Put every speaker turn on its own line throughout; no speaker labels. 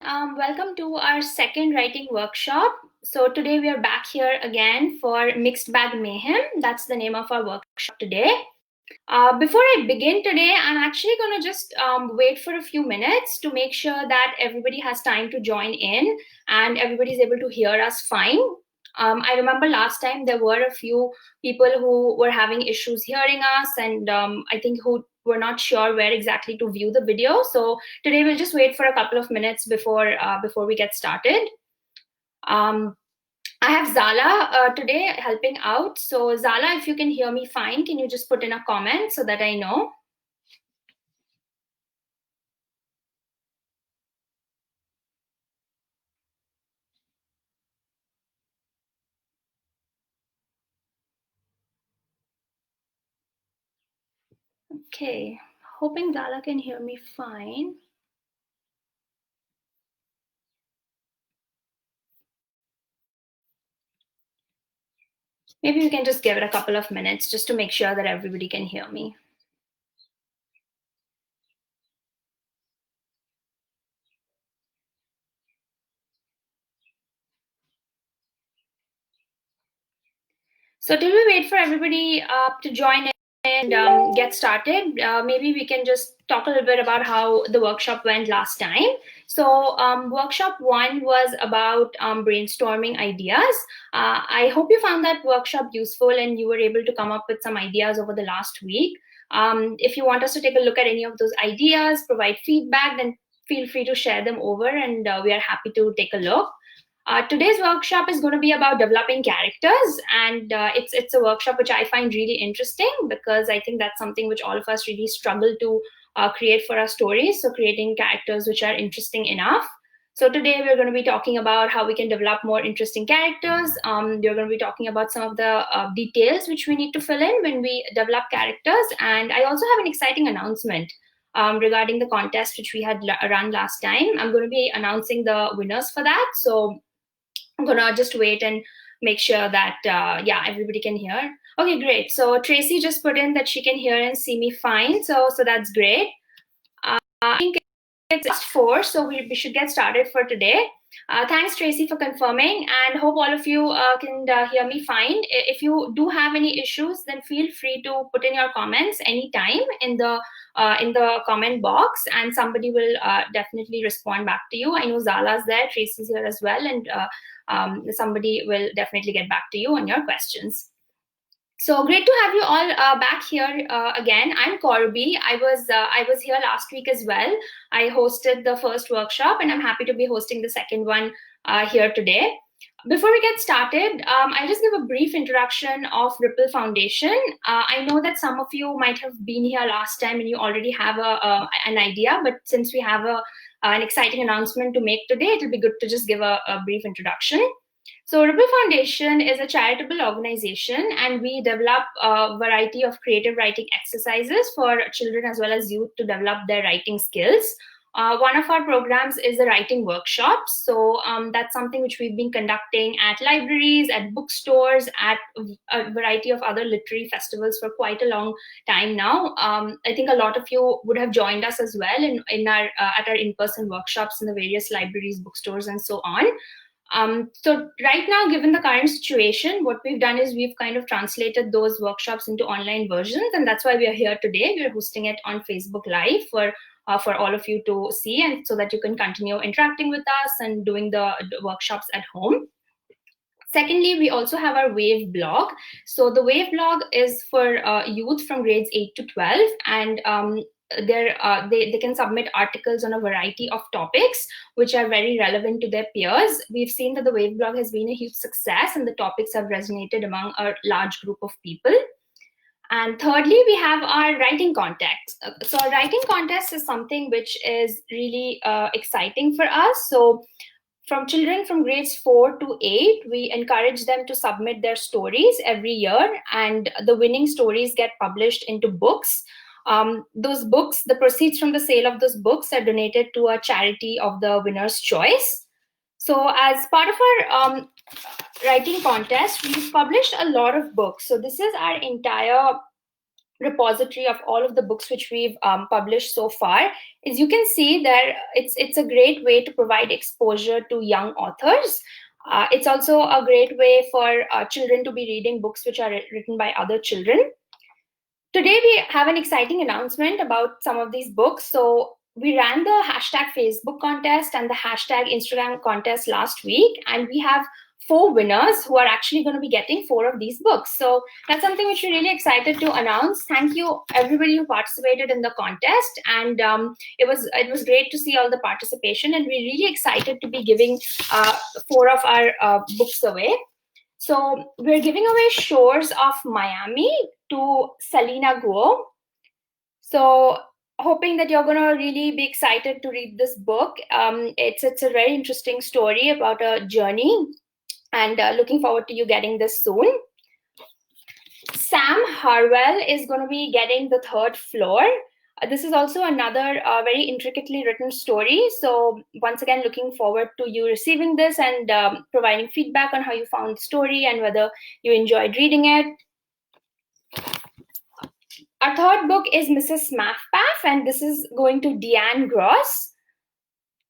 Welcome to our second writing workshop. So today we are back here again for Mixed Bag Mayhem. That's the name of our workshop today. Before I begin today, I'm actually going to just wait for a few minutes to make sure that everybody has time to join in and everybody's able to hear us fine. I remember last time there were a few people who were having issues hearing us, and I think who were not sure where exactly to view the video. So today we'll just wait for a couple of minutes before we get started. I have Zala today helping out. So Zala, if you can hear me fine, can you just put in a comment so that I know? Okay, hoping Zala can hear me fine. Maybe we can just give it a couple of minutes just to make sure that everybody can hear me. So till we wait for everybody to join in and get started, maybe we can just talk a little bit about how the workshop went last time. So workshop one was about brainstorming ideas. I hope you found that workshop useful and you were able to come up with some ideas over the last week. If you want us to take a look at any of those ideas, provide feedback, then feel free to share them over and we are happy to take a look. Today's workshop is going to be about developing characters, and it's a workshop which I find really interesting because I think that's something which all of us really struggle to create for our stories. So creating characters which are interesting enough. So today we're going to be talking about how we can develop more interesting characters. We're going to be talking about some of the details which we need to fill in when we develop characters, and I also have an exciting announcement. Regarding the contest which we had run last time, I'm going to be announcing the winners for that. So I'm gonna just wait and make sure that yeah, everybody can hear. Okay, great. So Tracy just put in that she can hear and see me fine. So that's great. I think it's just 4, so we should get started for today. Thanks, Tracy, for confirming, and hope all of you can hear me fine. If you do have any issues, then feel free to put in your comments anytime in the comment box, and somebody will definitely respond back to you. I know Zala's there, Tracy's here as well, and somebody will definitely get back to you on your questions. So great to have you all back here again. I'm Corby. I was here last week as well. I hosted the first workshop, and I'm happy to be hosting the second one here today. Before we get started, I'll just give a brief introduction of Ripple Foundation. I know that some of you might have been here last time and you already have an idea, but since we have an exciting announcement to make today, it'll be good to just give a brief introduction. So Ripple Foundation is a charitable organization, and we develop a variety of creative writing exercises for children as well as youth to develop their writing skills. One of our programs is the writing workshops. So that's something which we've been conducting at libraries, at bookstores, at a variety of other literary festivals for quite a long time now. I think a lot of you would have joined us as well in our at our in-person workshops in the various libraries, bookstores, and so on. So right now, given the current situation, what we've done is we've kind of translated those workshops into online versions, and that's why we are here today. We're hosting it on Facebook Live for all of you to see, and so that you can continue interacting with us and doing the workshops at home. Secondly, we also have our Wave blog. So the Wave blog is for youth from grades 8 to 12, and they can submit articles on a variety of topics which are very relevant to their peers. We've seen that the Wave blog has been a huge success, and the topics have resonated among a large group of people. And thirdly, we have our writing contest. So our writing contest is something which is really exciting for us. So from children from grades 4 to 8, we encourage them to submit their stories every year, and the winning stories get published into books. Those books, the proceeds from the sale of those books are donated to a charity of the winner's choice. So as part of our writing contest, we've published a lot of books. So this is our entire repository of all of the books which we've published so far, is you can see that it's a great way to provide exposure to young authors. It's also a great way for children to be reading books which are written by other children. Today, we have an exciting announcement about some of these books. So we ran the hashtag Facebook contest and the hashtag Instagram contest last week, and we have 4 winners who are actually going to be getting 4 of these books. So that's something which we're really excited to announce. Thank you everybody who participated in the contest, and it was great to see all the participation, and we're really excited to be giving 4 of our books away. So we're giving away Shores of Miami to Selena Guo. So hoping that you're going to really be excited to read this book. It's a very interesting story about a journey, and looking forward to you getting this soon. Sam Harwell is going to be getting The Third Floor. This is also another very intricately written story. So once again, looking forward to you receiving this and providing feedback on how you found the story and whether you enjoyed reading it. Our third book is Mrs. Smaffpaff, and this is going to Deanne Gross.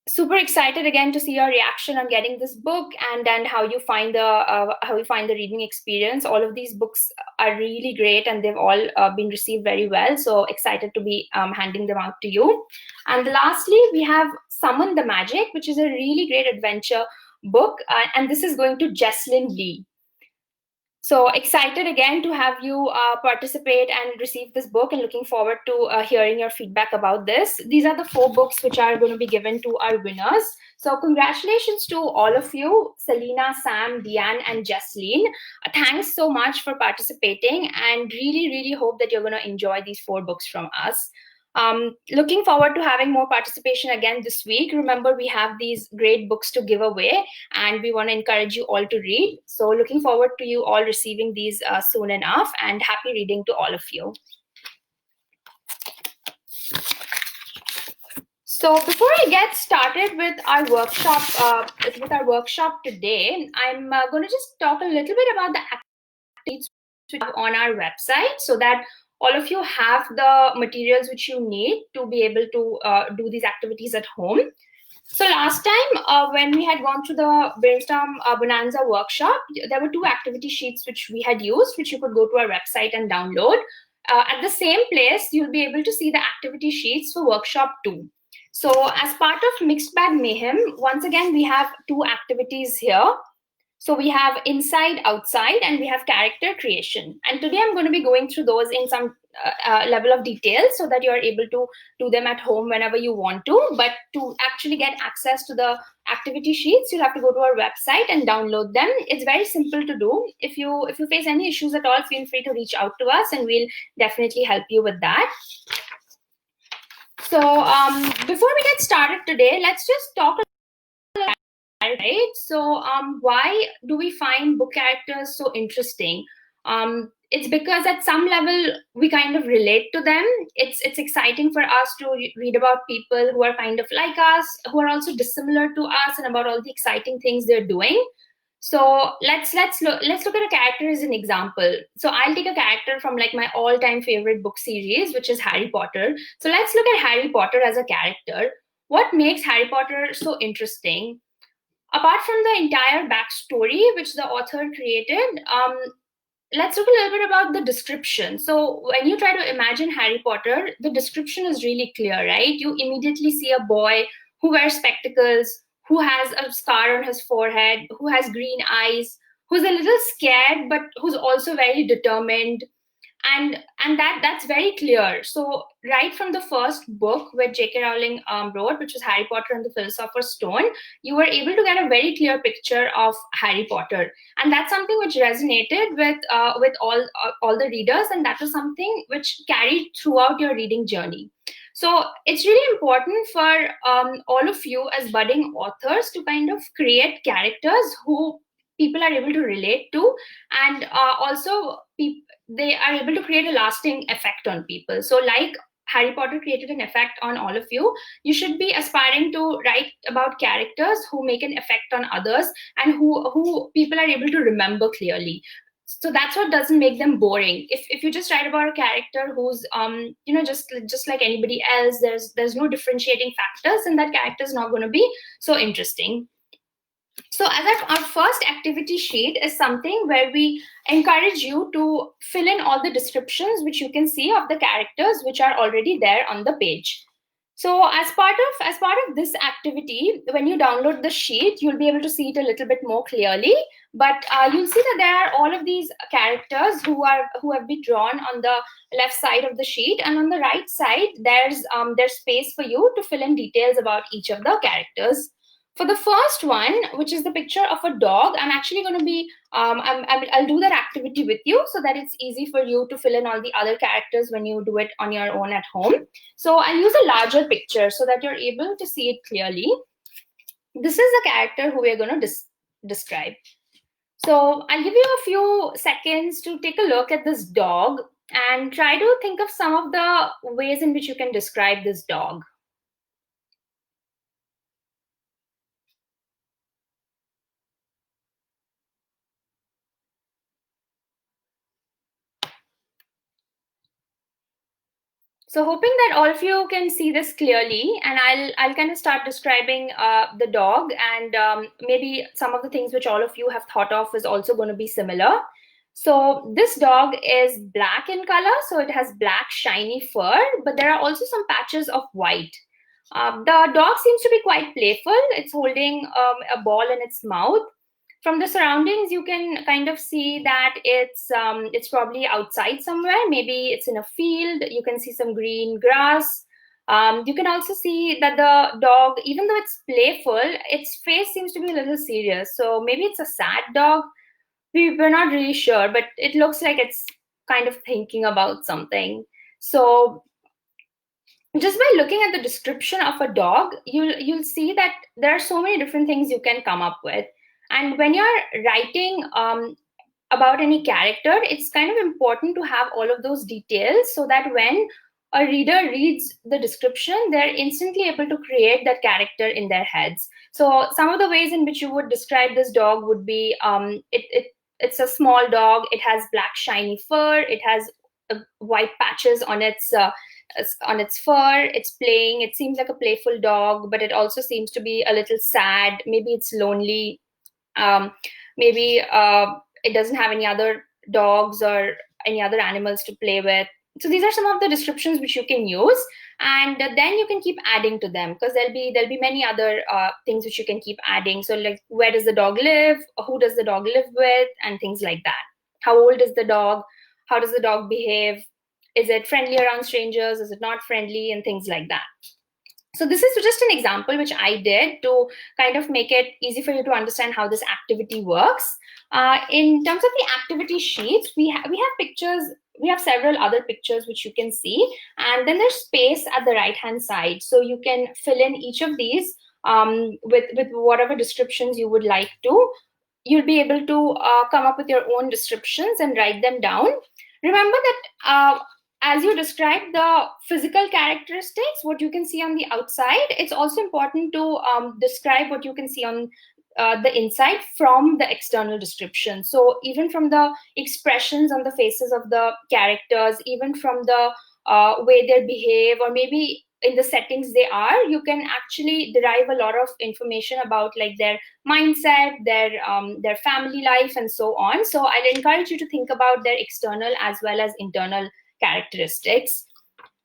Super excited again to see your reaction on getting this book, and then how you find the reading experience. All of these books are really great, and they've all been received very well. So excited to be handing them out to you. And lastly, we have Summon the Magic, which is a really great adventure book, and this is going to Jesslyn Lee. So excited again to have you participate and receive this book, and looking forward to hearing your feedback about this. These are the 4 books which are going to be given to our winners. So congratulations to all of you, Selena, Sam, Deanne, and Jesseline. Thanks so much for participating, and really, really hope that you're going to enjoy these 4 books from us. Looking forward to having more participation again this week. Remember, we have these great books to give away, and we want to encourage you all to read. So looking forward to you all receiving these soon enough, and happy reading to all of you. So before I get started with our workshop today, I'm going to just talk a little bit about the activities we have on our website, so that all of you have the materials which you need to be able to do these activities at home. So last time when we had gone through the Brainstorm Bonanza workshop, there were 2 activity sheets which we had used, which you could go to our website and download. At the same place, you'll be able to see the activity sheets for workshop 2. So as part of Mixed Bag Mayhem, once again, we have 2 activities here. So we have inside, outside, and we have character creation. And today I'm going to be going through those in some level of detail, so that you're able to do them at home whenever you want to. But to actually get access to the activity sheets, you'll have to go to our website and download them. It's very simple to do. If you face any issues at all, feel free to reach out to us, and we'll definitely help you with that. So before we get started today, let's just talk about, right? So why do we find book characters so interesting? It's because at some level we kind of relate to them. It's exciting for us to read about people who are kind of like us, who are also dissimilar to us, and about all the exciting things they're doing. So let's look at a character as an example. So I'll take a character from like my all-time favorite book series, which is Harry Potter. So let's look at Harry Potter as a character. What makes Harry Potter so interesting? Apart from the entire backstory which the author created, let's look a little bit about the description. So when you try to imagine Harry Potter, the description is really clear, right? You immediately see a boy who wears spectacles, who has a scar on his forehead, who has green eyes, who's a little scared, but who's also very determined. And that's very clear. So right from the first book which J.K. Rowling wrote, which was Harry Potter and the Philosopher's Stone, you were able to get a very clear picture of Harry Potter, and that's something which resonated with all the readers, and that was something which carried throughout your reading journey. So it's really important for all of you as budding authors to kind of create characters who people are able to relate to, and also they are able to create a lasting effect on people. So like Harry Potter created an effect on all of you, you should be aspiring to write about characters who make an effect on others, and who people are able to remember clearly. So that's what doesn't make them boring. If you just write about a character who's just like anybody else, there's no differentiating factors, and that character is not going to be so interesting. So as our first activity sheet is something where we encourage you to fill in all the descriptions which you can see of the characters which are already there on the page. So as part of this activity, when you download the sheet, you'll be able to see it a little bit more clearly. But you'll see that there are all of these characters who have been drawn on the left side of the sheet, and on the right side there's space for you to fill in details about each of the characters. For the first one, which is the picture of a dog, I'm actually going to be, I'll do that activity with you so that it's easy for you to fill in all the other characters when you do it on your own at home. So I'll use a larger picture so that you're able to see it clearly. This is the character who we're going to describe. So I'll give you a few seconds to take a look at this dog and try to think of some of the ways in which you can describe this dog. So hoping that all of you can see this clearly, and I'll kind of start describing the dog, and maybe some of the things which all of you have thought of is also going to be similar. So this dog is black in color, so it has black shiny fur, but there are also some patches of white. The dog seems to be quite playful. It's holding a ball in its mouth. From the surroundings, you can kind of see that it's probably outside somewhere. Maybe it's in a field. You can see some green grass. You can also see that the dog, even though it's playful, its face seems to be a little serious. So maybe it's a sad dog. We're not really sure, but it looks like it's kind of thinking about something. So just by looking at the description of a dog, you'll see that there are so many different things you can come up with. And when you're writing about any character, it's kind of important to have all of those details so that when a reader reads the description, they're instantly able to create that character in their heads. So some of the ways in which you would describe this dog would be it's a small dog. It has black shiny fur. It has white patches on its fur. It's playing. It seems like a playful dog, but it also seems to be a little sad. Maybe it's lonely. Maybe it doesn't have any other dogs or any other animals to play with. So these are some of the descriptions which you can use, and then you can keep adding to them, because there'll be many other things which you can keep adding. So like, where does the dog live? Who does the dog live with? And things like that. How old is the dog? How does the dog behave? Is it friendly around strangers? Is it not friendly? And things like that. So this is just an example which I did to kind of make it easy for you to understand how this activity works. In terms of the activity sheets, we have pictures. We have several other pictures which you can see, and then there's space at the right-hand side. So you can fill in each of these with whatever descriptions you would like to. You'll be able to come up with your own descriptions and write them down. Remember that as you describe the physical characteristics, what you can see on the outside, it's also important to describe what you can see on the inside from the external description. So even from the expressions on the faces of the characters, even from the way they behave, or maybe in the settings they are, you can actually derive a lot of information about like their mindset, their family life, and so on. So I'll encourage you to think about their external as well as internal characteristics.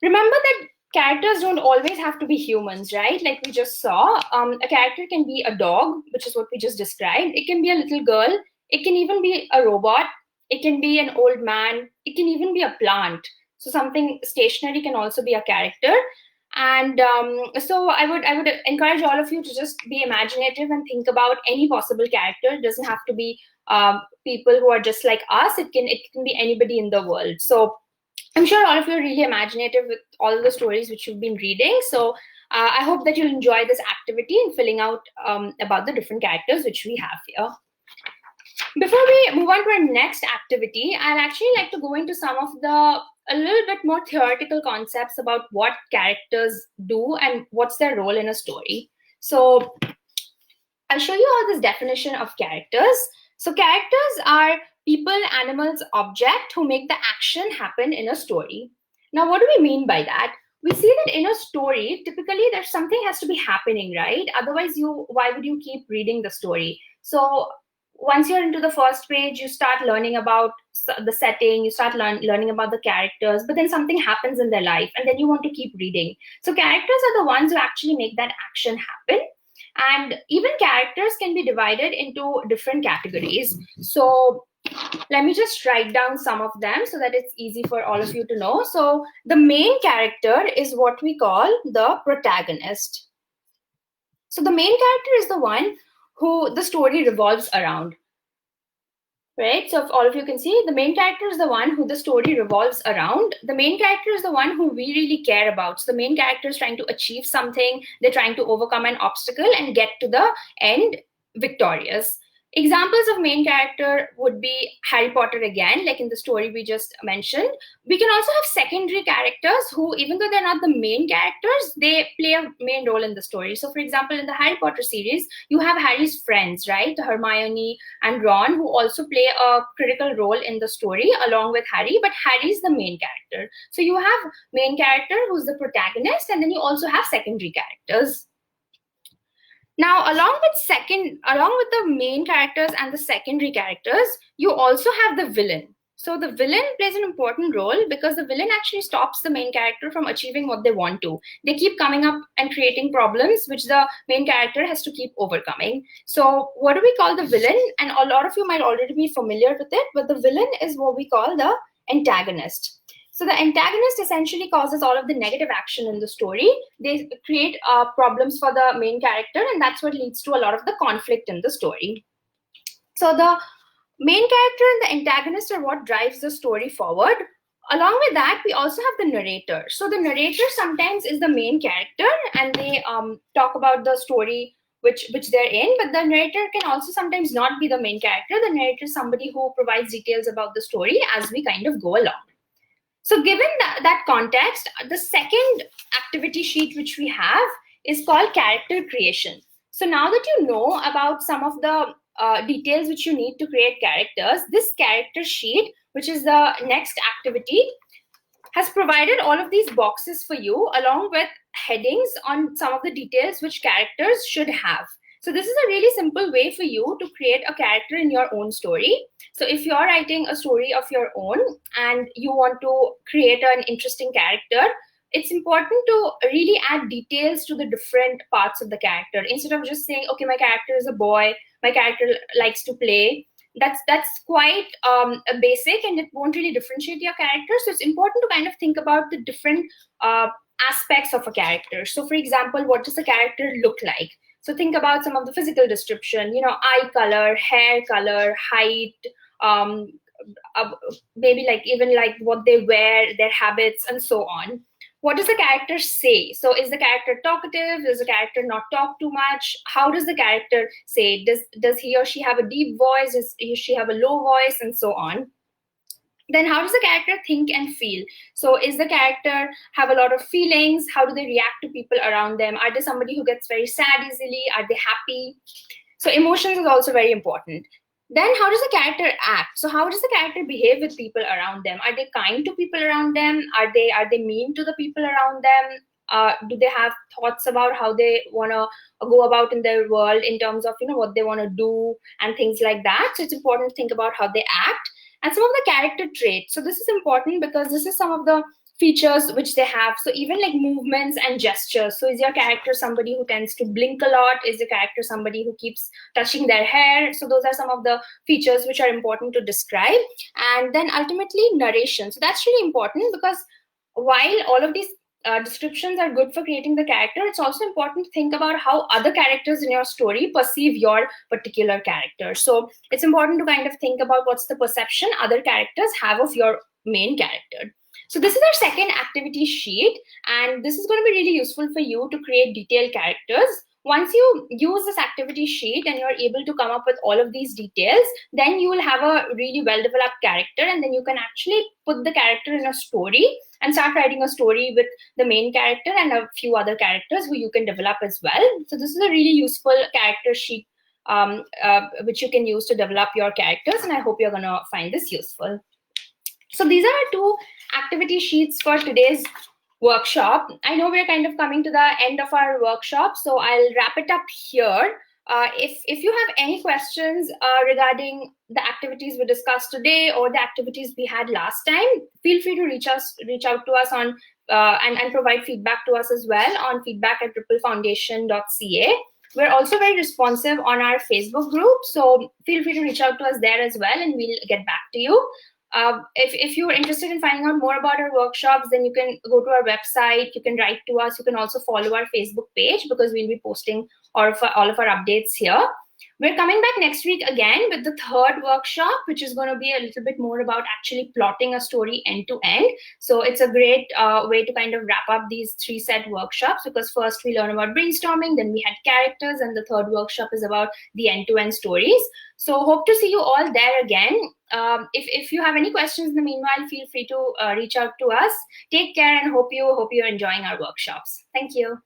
Remember that characters don't always have to be humans, right? Like we just saw, a character can be a dog, which is what we just described. It can be a little girl. It can even be a robot. It can be an old man. It can even be a plant. So something stationary can also be a character. And so I would encourage all of you to just be imaginative and think about any possible character. It doesn't have to be people who are just like us. It can be anybody in the world. So I'm sure all of you are really imaginative with all of the stories which you've been reading. So I hope that you'll enjoy this activity in filling out about the different characters which we have here. Before we move on to our next activity, I'd actually like to go into some of a little bit more theoretical concepts about what characters do and what's their role in a story. So I'll show you all this definition of characters. So characters are people, animals, object who make the action happen in a story. Now, what do we mean by that? We see that in a story, typically there's something has to be happening, right? Otherwise, why would you keep reading the story? So once you're into the first page, you start learning about the setting, you start learning about the characters, but then something happens in their life, and then you want to keep reading. So characters are the ones who actually make that action happen. And even characters can be divided into different categories. So let me just write down some of them so that it's easy for all of you to know. So the main character is what we call the protagonist. So the main character is the one who the story revolves around. Right? So if all of you can see, the main character is the one who the story revolves around. The main character is the one who we really care about. So the main character is trying to achieve something. They're trying to overcome an obstacle and get to the end victorious. Examples of main character would be Harry Potter again, like in the story we just mentioned. We can also have secondary characters who, even though they're not the main characters, they play a main role in the story. So for example, in the Harry Potter series, you have Harry's friends, right? Hermione and Ron, who also play a critical role in the story along with Harry, but Harry's the main character. So you have main character who's the protagonist, and then you also have secondary characters. Now, along with the main characters and the secondary characters, you also have the villain. So the villain plays an important role because the villain actually stops the main character from achieving what they want to. They keep coming up and creating problems which the main character has to keep overcoming. So what do we call the villain? And a lot of you might already be familiar with it, but the villain is what we call the antagonist. So the antagonist essentially causes all of the negative action in the story. They create problems for the main character, and that's what leads to a lot of the conflict in the story. So the main character and the antagonist are what drives the story forward. Along with that, we also have the narrator. So the narrator sometimes is the main character, and they talk about the story which they're in, but the narrator can also sometimes not be the main character. The narrator is somebody who provides details about the story as we kind of go along. So given that context, the second activity sheet which we have is called character creation. So now that you know about some of the details which you need to create characters, this character sheet, which is the next activity, has provided all of these boxes for you along with headings on some of the details which characters should have. So this is a really simple way for you to create a character in your own story. So if you're writing a story of your own and you want to create an interesting character, it's important to really add details to the different parts of the character. Instead of just saying, okay, my character is a boy, my character likes to play, that's quite basic and it won't really differentiate your character. So it's important to kind of think about the different aspects of a character. So for example, what does a character look like? So think about some of the physical description, eye color, hair color, height, maybe even what they wear, their habits, and so on. What does the character say? So is the character talkative? Does the character not talk too much? How does the character say? Does he or she have a deep voice? Does he or she have a low voice? And so on. Then how does the character think and feel? So is the character have a lot of feelings? How do they react to people around them? Are they somebody who gets very sad easily? Are they happy? So emotions is also very important. Then how does the character act? So how does the character behave with people around them? Are they kind to people around them? Are they mean to the people around them? Do they have thoughts about how they want to go about in their world in terms of what they want to do and things like that? So it's important to think about how they act. And some of the character traits. So this is important because this is some of the features which they have. So even like movements and gestures. So is your character somebody who tends to blink a lot? Is your character somebody who keeps touching their hair? So those are some of the features which are important to describe. And then ultimately narration. So that's really important because while all of these descriptions are good for creating the character, it's also important to think about how other characters in your story perceive your particular character. So it's important to kind of think about what's the perception other characters have of your main character. So this is our second activity sheet, and this is going to be really useful for you to create detailed characters. Once you use this activity sheet and you're able to come up with all of these details, then you will have a really well-developed character, and then you can actually put the character in a story and start writing a story with the main character and a few other characters who you can develop as well. So this is a really useful character sheet which you can use to develop your characters. And I hope you're going to find this useful. So these are our two activity sheets for today's workshop. I know we're kind of coming to the end of our workshop, so I'll wrap it up here. If you have any questions regarding the activities we discussed today or the activities we had last time, feel free to reach out to us on and provide feedback to us as well on feedback@ripplefoundation.ca. We're also very responsive on our Facebook group, so feel free to reach out to us there as well, and we'll get back to you. If you're interested in finding out more about our workshops, then you can go to our website, you can write to us, you can also follow our Facebook page, because we'll be posting all of our updates here. We're coming back next week again with the third workshop, which is going to be a little bit more about actually plotting a story end to end. So it's a great way to kind of wrap up these 3 set workshops, because first we learn about brainstorming, then we had characters, and the third workshop is about the end-to-end stories. So hope to see you all there again. If you have any questions in the meanwhile, feel free to reach out to us. Take care, and hope you're enjoying our workshops. Thank you.